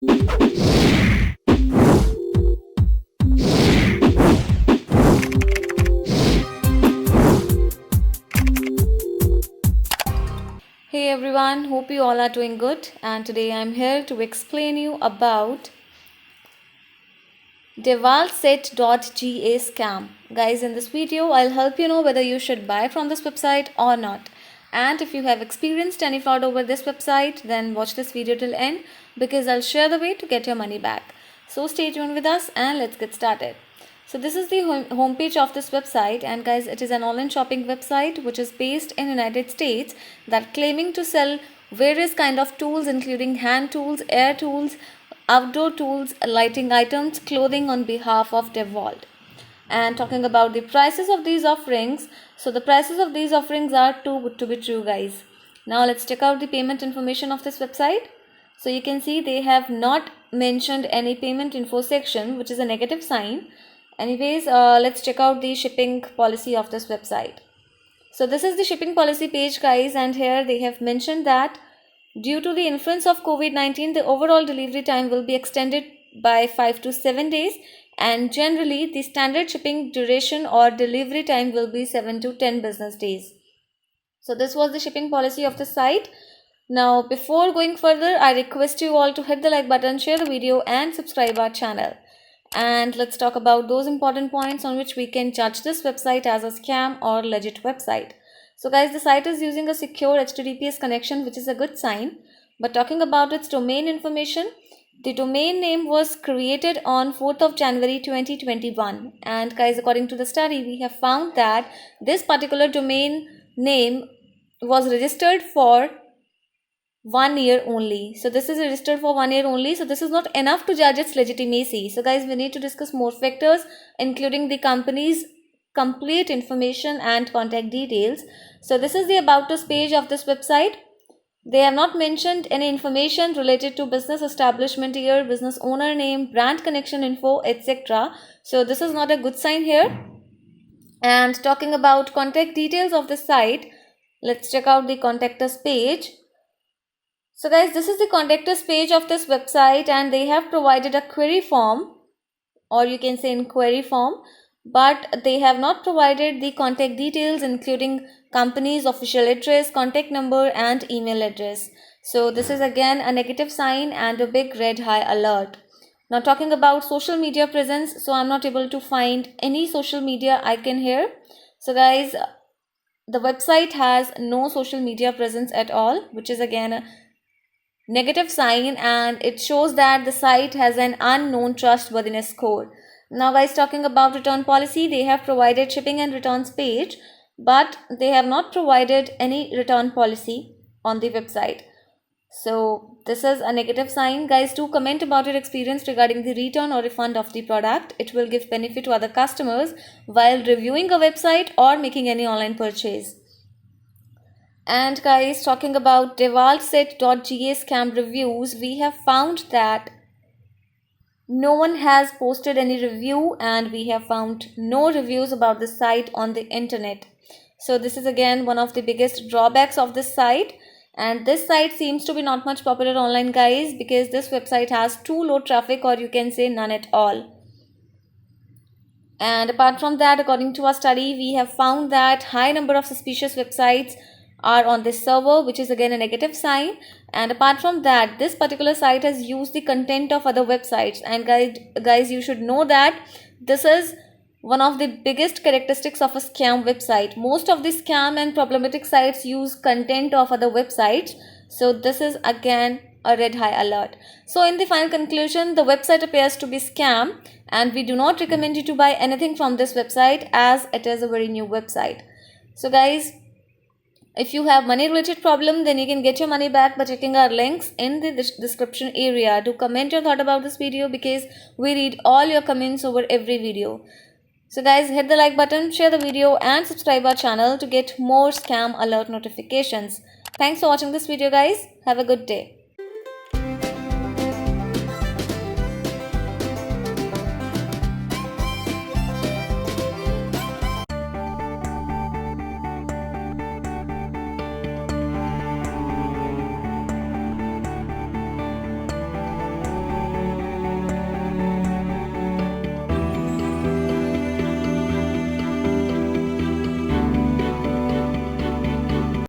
Hey everyone, hope you all are doing good, and today I'm here to explain you about devalset.ga scam. Guys, in this video I'll help you know whether you should buy from this website or not. And if you have experienced any fraud over this website, then watch this video till end because I'll share the way to get your money back. So stay tuned with us and let's get started. So this is the homepage of this website, and guys, it is an online shopping website which is based in United States that claiming to sell various kind of tools including hand tools, air tools, outdoor tools, lighting items, clothing on behalf of DeWalt. And talking about the prices of these offerings, so the prices of these offerings are too good to be true, guys. Now let's check out the payment information of this website. So you can see they have not mentioned any payment info section, which is a negative sign. Anyways, let's check out the shipping policy of this website. So this is the shipping policy page, guys, and here they have mentioned that due to the influence of COVID-19, the overall delivery time will be extended by 5 to 7 days, and generally the standard shipping duration or delivery time will be 7 to 10 business days. So this was the shipping policy of the site. Now before going further, I request you all to hit the like button, share the video and subscribe our channel. And let's talk about those important points on which we can judge this website as a scam or legit website. So guys, the site is using a secure HTTPS connection, which is a good sign. But talking about its domain information, the domain name was created on 4th of January 2021. And guys, according to the study, we have found that this particular domain name was registered for 1 year only. So this is registered for 1 year only. So this is not enough to judge its legitimacy. So guys, we need to discuss more factors, including the company's complete information and contact details. So this is the about us page of this website. They have not mentioned any information related to business establishment year, business owner name, brand connection info, etc. So this is not a good sign here. And talking about contact details of the site, let's check out the contact us page. So guys, this is the contact us page of this website, and they have provided a query form, or you can say inquiry form, but they have not provided the contact details including company's official address, contact number and email address. So this is again a negative sign and a big red high alert. Now talking about social media presence, so I'm not able to find any social media icon here. So guys, the website has no social media presence at all, which is again a negative sign, and it shows that the site has an unknown trustworthiness score. Now guys, talking about return policy, they have provided shipping and returns page, but they have not provided any return policy on the website. So this is a negative sign. Guys, do comment about your experience regarding the return or refund of the product. It will give benefit to other customers while reviewing a website or making any online purchase. And guys, talking about devalset.ga scam reviews, we have found that no one has posted any review, and we have found no reviews about the site on the internet. So this is again one of the biggest drawbacks of this site, and this site seems to be not much popular online, guys, because this website has too low traffic, or you can say none at all. And apart from that, according to our study, we have found that high number of suspicious websites are on this server, which is again a negative sign. And apart from that, this particular site has used the content of other websites, and guys, you should know that this is one of the biggest characteristics of a scam website. Most of the scam and problematic sites use content of other websites, so this is again a red high alert. So in the final conclusion, the website appears to be scam, and we do not recommend you to buy anything from this website as it is a very new website. So guys, if you have money related problem, then you can get your money back by checking our links in the description area. Do comment your thought about this video, because we read all your comments over every video. So guys, hit the like button, share the video and subscribe our channel to get more scam alert notifications. Thanks for watching this video, guys. Have a good day.